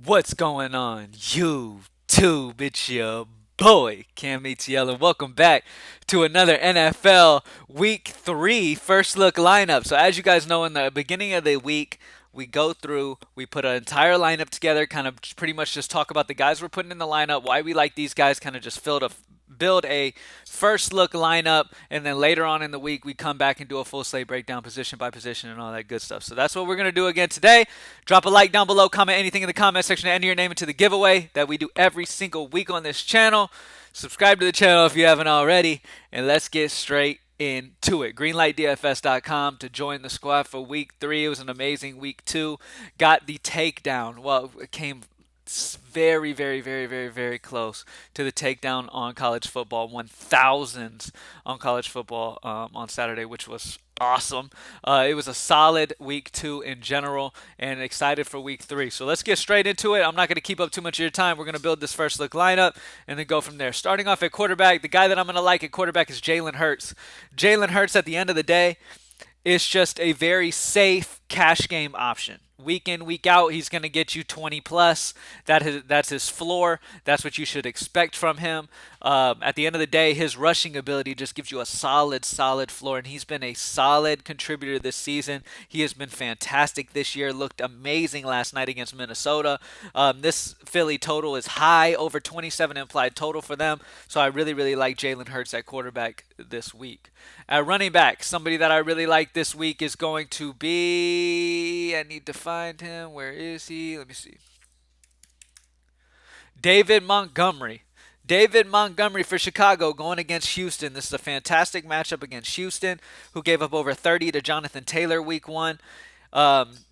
What's going on, YouTube? It's your boy, CamATL, and welcome back to another NFL Week 3 First Look lineup. So, as you guys know, in the beginning of the week, we go through, we put an entire lineup together, kind of pretty much just talk about the guys we're putting in the lineup, why we like these guys, kind of just build a first look lineup, and then later on in the week we come back and do a full slate breakdown position by position and all that good stuff. So that's what we're going to do again today. Drop a like down below, comment anything in the comment section, and enter your name into the giveaway that we do every single week on this channel. Subscribe to the channel if you haven't already, and let's get straight into it. Greenlightdfs.com to join the squad for week 3. It was an amazing week 2. Got the takedown. Well, it came very, very, very, very, very close to the takedown on college football, 1000s on college football on Saturday, which was awesome. It was a solid week 2 in general, and excited for week 3. So let's get straight into it. I'm not going to keep up too much of your time. We're going to build this first look lineup and then go from there. Starting off at quarterback, the guy that I'm going to like at quarterback is Jalen Hurts. Jalen Hurts, at the end of the day, is just a very safe cash game option. Week in, week out, he's going to get you 20 plus. That's his floor. That's what you should expect from him. At the end of the day, his rushing ability just gives you a solid, solid floor, and he's been a solid contributor this season. He has been fantastic this year. Looked amazing last night against Minnesota. This Philly total is high, over 27 implied total for them. So I really, really like Jalen Hurts at quarterback this week. At running back, somebody that I really like this week is going to be. I need to find him. Where is he? Let me see. David Montgomery. David Montgomery for Chicago going against Houston. This is a fantastic matchup against Houston, who gave up over 30 to Jonathan Taylor week 1.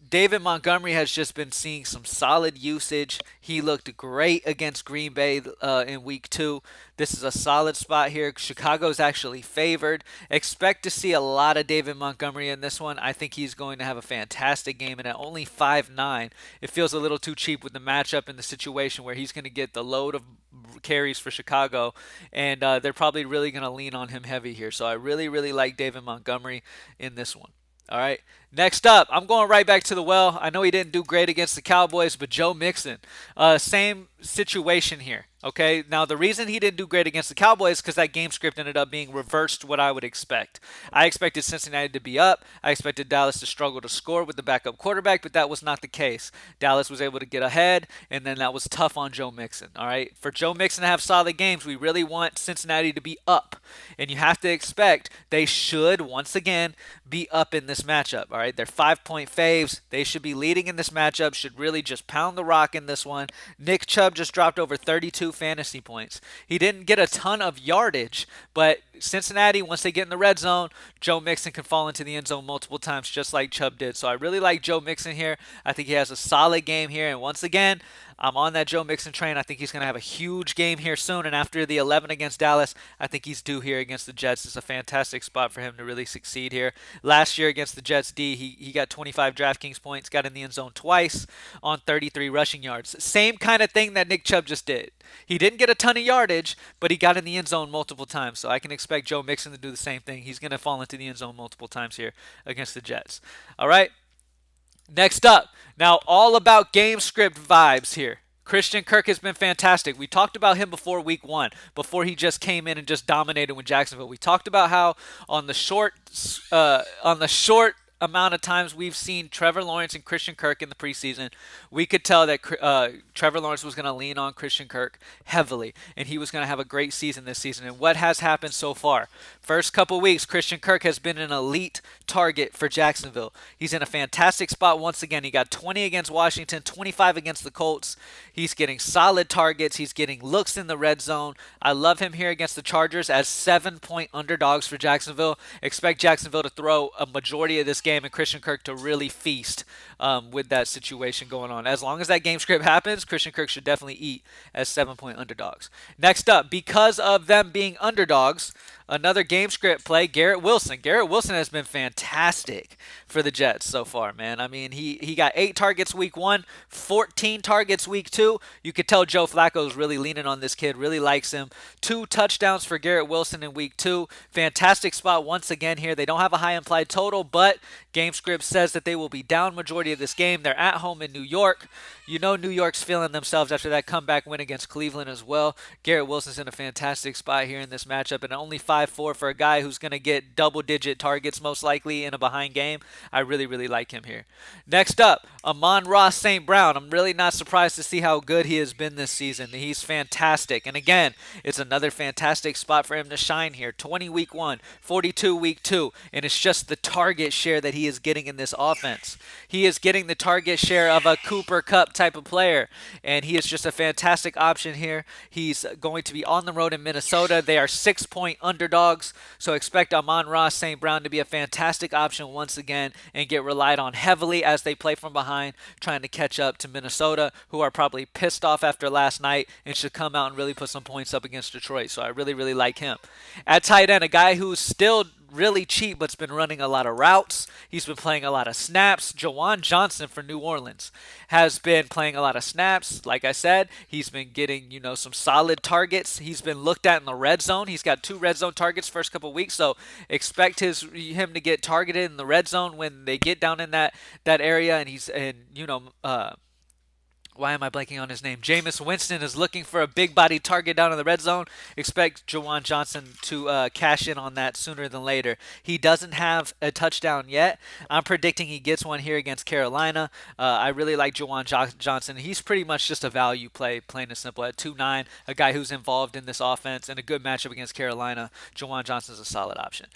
David Montgomery has just been seeing some solid usage. He looked great against Green Bay in week 2. This is a solid spot here. Chicago's actually favored. Expect to see a lot of David Montgomery in this one. I think he's going to have a fantastic game, and at only 5'9", it feels a little too cheap with the matchup and the situation where he's going to get the load of carries for Chicago, and they're probably really going to lean on him heavy here. So I really, really like David Montgomery in this one. All right. Next up, I'm going right back to the well. I know he didn't do great against the Cowboys, but Joe Mixon, same situation here. Okay. Now, the reason he didn't do great against the Cowboys is because that game script ended up being reversed what I would expect. I expected Cincinnati to be up. I expected Dallas to struggle to score with the backup quarterback, but that was not the case. Dallas was able to get ahead, and then that was tough on Joe Mixon. All right. For Joe Mixon to have solid games, we really want Cincinnati to be up, and you have to expect they should once again be up in this matchup. All right, they're 5-point faves. They should be leading in this matchup. Should really just pound the rock in this one. Nick Chubb just dropped over 32 fantasy points. He didn't get a ton of yardage, but Cincinnati, once they get in the red zone, Joe Mixon can fall into the end zone multiple times, just like Chubb did. So I really like Joe Mixon here. I think he has a solid game here, and once again, I'm on that Joe Mixon train. I think he's going to have a huge game here soon. And after the 11 against Dallas, I think he's due here against the Jets. It's a fantastic spot for him to really succeed here. Last year against the Jets D, he got 25 Draftkings points, got in the end zone twice on 33 rushing yards. Same kind of thing that Nick Chubb just did. He didn't get a ton of yardage, but he got in the end zone multiple times. So I can expect Joe Mixon to do the same thing. He's going to fall into the end zone multiple times here against the Jets. All right. Next up, now all about game script vibes here. Christian Kirk has been fantastic. We talked about him before week 1, before he just came in and just dominated with Jacksonville. We talked about how on the short amount of times we've seen Trevor Lawrence and Christian Kirk in the preseason, we could tell that Trevor Lawrence was going to lean on Christian Kirk heavily, and he was going to have a great season this season. And what has happened so far? First couple weeks, Christian Kirk has been an elite target for Jacksonville. He's in a fantastic spot once again. He got 20 against Washington, 25 against the Colts. He's getting solid targets. He's getting looks in the red zone. I love him here against the Chargers as 7-point underdogs for Jacksonville. Expect Jacksonville to throw a majority of this game and Christian Kirk to really feast with that situation going on. As long as that game script happens, Christian Kirk should definitely eat as 7-point underdogs. Next up, because of them being underdogs, another game script play, Garrett Wilson. Garrett Wilson has been fantastic for the Jets so far, man. I mean, he got 8 targets week 1, 14 targets week 2. You could tell Joe Flacco is really leaning on this kid, really likes him. 2 touchdowns for Garrett Wilson in week 2. Fantastic spot once again here. They don't have a high implied total, but game script says that they will be down majority of this game. They're at home in New York. You know New York's feeling themselves after that comeback win against Cleveland as well. Garrett Wilson's in a fantastic spot here in this matchup, and only 5'4" for a guy who's going to get double-digit targets most likely in a behind game. I really, really like him here. Next up, Amon-Ra St. Brown. I'm really not surprised to see how good he has been this season. He's fantastic. And again, it's another fantastic spot for him to shine here. 20 week 1, 42 week 2, and it's just the target share that he is getting in this offense. He is getting the target share of a Cooper Kupp type of player, and he is just a fantastic option here. He's going to be on the road in Minnesota. They are 6-point underdogs, so expect Amon-Ra St. Brown to be a fantastic option once again and get relied on heavily as they play from behind, trying to catch up to Minnesota, who are probably pissed off after last night and should come out and really put some points up against Detroit. So I really, really like him. At tight end, a guy who's still really cheap but's been running a lot of routes. He's been playing a lot of snaps. Jawan Johnson for New Orleans has been playing a lot of snaps. Like I said, he's been getting, some solid targets. He's been looked at in the red zone. He's got 2 red zone targets first couple weeks, so expect him to get targeted in the red zone when they get down in that area, and why am I blanking on his name? Jameis Winston is looking for a big body target down in the red zone. Expect Jawan Johnson to cash in on that sooner than later. He doesn't have a touchdown yet. I'm predicting he gets one here against Carolina. I really like Jawan Johnson. He's pretty much just a value play, plain and simple. At 2.9, a guy who's involved in this offense and a good matchup against Carolina. Jawan Johnson's a solid option.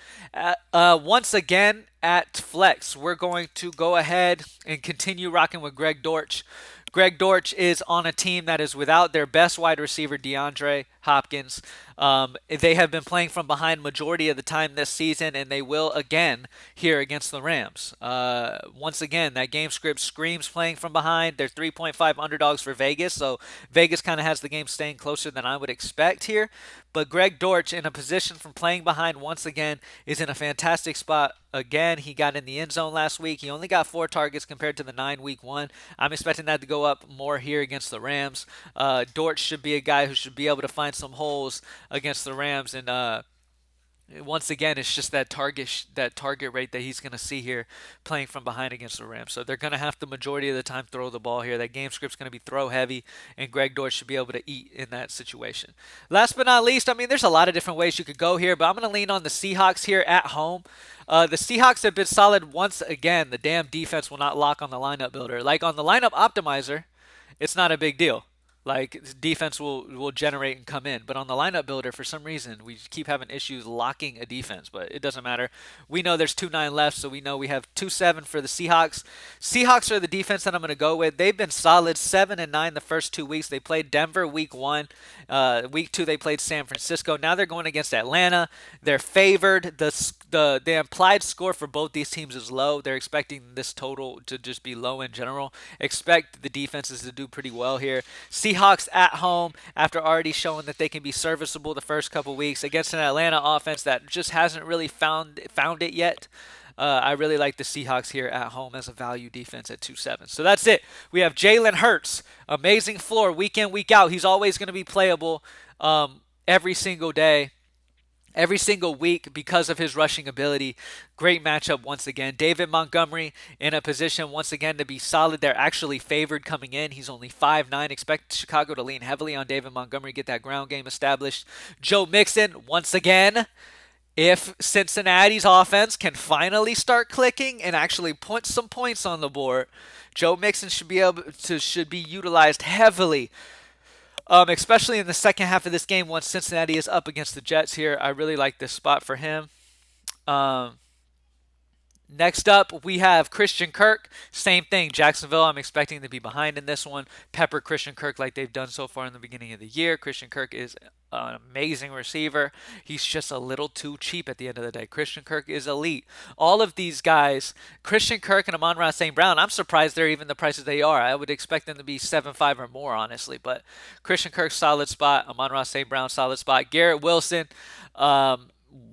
Once again, at flex, we're going to go ahead and continue rocking with Greg Dortch. Greg Dortch is on a team that is without their best wide receiver, DeAndre Hopkins. They have been playing from behind majority of the time this season, and they will again here against the Rams. Once again, that game script screams playing from behind. They're 3.5 underdogs for Vegas, so Vegas kind of has the game staying closer than I would expect here. But Greg Dortch, in a position from playing behind once again, is in a fantastic spot. Again, he got in the end zone last week. He only got 4 targets compared to the 9 week 1. I'm expecting that to go up more here against the Rams. Dortch should be a guy who should be able to find some holes against the Rams, and once again, it's just that target rate that he's going to see here playing from behind against the Rams. So they're going to have the majority of the time throw the ball here. That game script's going to be throw heavy, and Greg Dortch should be able to eat in that situation. Last but not least, there's a lot of different ways you could go here, but I'm going to lean on the Seahawks here at home. The Seahawks have been solid once again. The damn defense will not lock on the lineup builder. Like on the lineup optimizer, it's not a big deal. Like defense will generate and come in, but on the lineup builder, for some reason, we keep having issues locking a defense. But it doesn't matter. We know there's 2.9 left, so we know we have 2.7 for the Seahawks. Seahawks are the defense that I'm going to go with. They've been solid, 7-9 the first 2 weeks. They played Denver week 1. Week 2 they played San Francisco. Now they're going against Atlanta. They're favored. The implied score for both these teams is low. They're expecting this total to just be low in general. Expect the defenses to do pretty well here. Seahawks at home, after already showing that they can be serviceable the first couple weeks against an Atlanta offense that just hasn't really found it yet. I really like the Seahawks here at home as a value defense at 2.7. So that's it. We have Jalen Hurts, amazing floor week in, week out. He's always going to be playable every single day, every single week because of his rushing ability. Great matchup once again. David Montgomery in a position once again to be solid. They're actually favored coming in. He's only 5'9". Expect Chicago to lean heavily on David Montgomery, get that ground game established. Joe Mixon, once again, if Cincinnati's offense can finally start clicking and actually put some points on the board, Joe Mixon should be utilized heavily. Especially in the second half of this game once Cincinnati is up against the Jets here. I really like this spot for him. Next up, we have Christian Kirk. Same thing. Jacksonville, I'm expecting to be behind in this one. Pepper Christian Kirk like they've done so far in the beginning of the year. Christian Kirk is an amazing receiver. He's just a little too cheap at the end of the day. Christian Kirk is elite. All of these guys, Christian Kirk and Amon-Ra St. Brown, I'm surprised they're even the prices they are. I would expect them to be 7.5 or more, honestly. But Christian Kirk, solid spot. Amon-Ra St. Brown, solid spot. Garrett Wilson,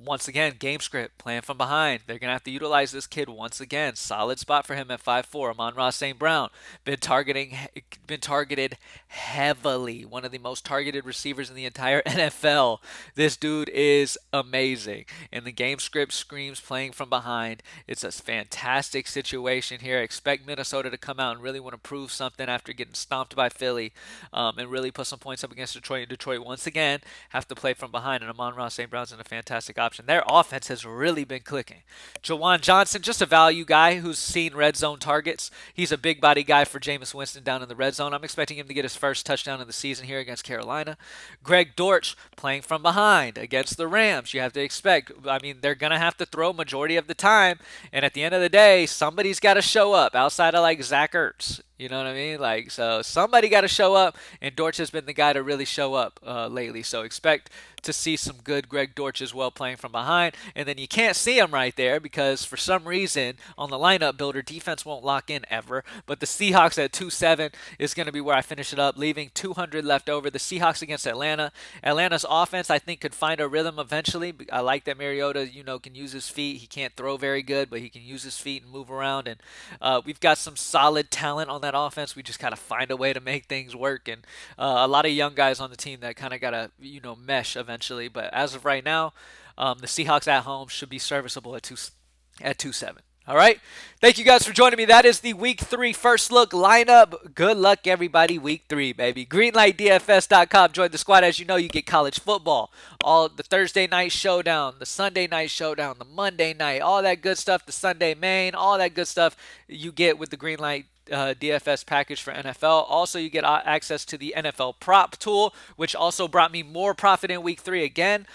Once again, game script, playing from behind. They're going to have to utilize this kid once again. Solid spot for him at 5'4". Amon-Ra St. Brown been targeted heavily. One of the most targeted receivers in the entire NFL. This dude is amazing. And the game script screams playing from behind. It's a fantastic situation here. Expect Minnesota to come out and really want to prove something after getting stomped by Philly, and really put some points up against Detroit. And Detroit, once again, have to play from behind. And Amon-Ra St. Brown's in a fantastic option. Their offense has really been clicking. Jawan Johnson, just a value guy who's seen red zone targets. He's a big body guy for Jameis Winston down in the red zone. I'm expecting him to get his first touchdown of the season here against Carolina. Greg Dortch playing from behind against the Rams. You have to expect, I mean, they're going to have to throw majority of the time. And at the end of the day, somebody's got to show up outside of like Zach Ertz. You know what I mean? Like, so somebody got to show up, and Dortch has been the guy to really show up lately. So expect to see some good Greg Dortch as well playing from behind. And then you can't see him right there because for some reason on the lineup builder, defense won't lock in ever. But the Seahawks at 2-7 is going to be where I finish it up, leaving 200 left over. The Seahawks against Atlanta. Atlanta's offense, I think, could find a rhythm eventually. I like that Mariota, can use his feet. He can't throw very good, but he can use his feet and move around. And we've got some solid talent on that offense. We just got to find a way to make things work. And a lot of young guys on the team that kind of got to, mesh eventually. But as of right now, the Seahawks at home should be serviceable at 2-7. All right. Thank you guys for joining me. That is the Week 3 first look lineup. Good luck, everybody. Week 3, baby. GreenlightDFS.com. Join the squad. As you know, you get college football, all the Thursday night showdown, the Sunday night showdown, the Monday night, all that good stuff, the Sunday main, all that good stuff you get with the Greenlight DFS package for NFL. Also, you get access to the NFL prop tool, which also brought me more profit in week 3 again.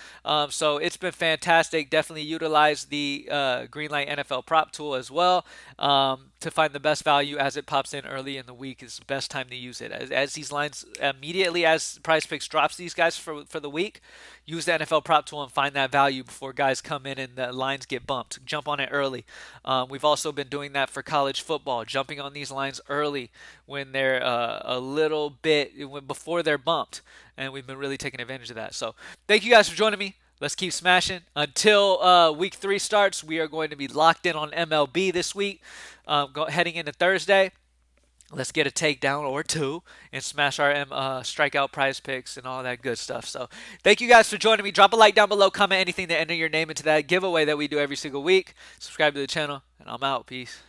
So it's been fantastic. Definitely utilize the Greenlight NFL prop tool as well to find the best value as it pops in early in the week. Is the best time to use it. As these lines immediately as Prize Picks drops these guys for the week, use the NFL prop tool and find that value before guys come in and the lines get bumped. Jump on it early. We've also been doing that for college football, jumping on these lines early when they're a little bit before they're bumped, and we've been really taking advantage of that. So thank you guys for joining me. Let's keep smashing. Until week 3 starts, we are going to be locked in on MLB this week. Heading into Thursday, let's get a takedown or 2 and smash our strikeout Prize Picks and all that good stuff. So thank you guys for joining me. Drop a like down below. Comment anything to enter your name into that giveaway that we do every single week. Subscribe to the channel, and I'm out. Peace.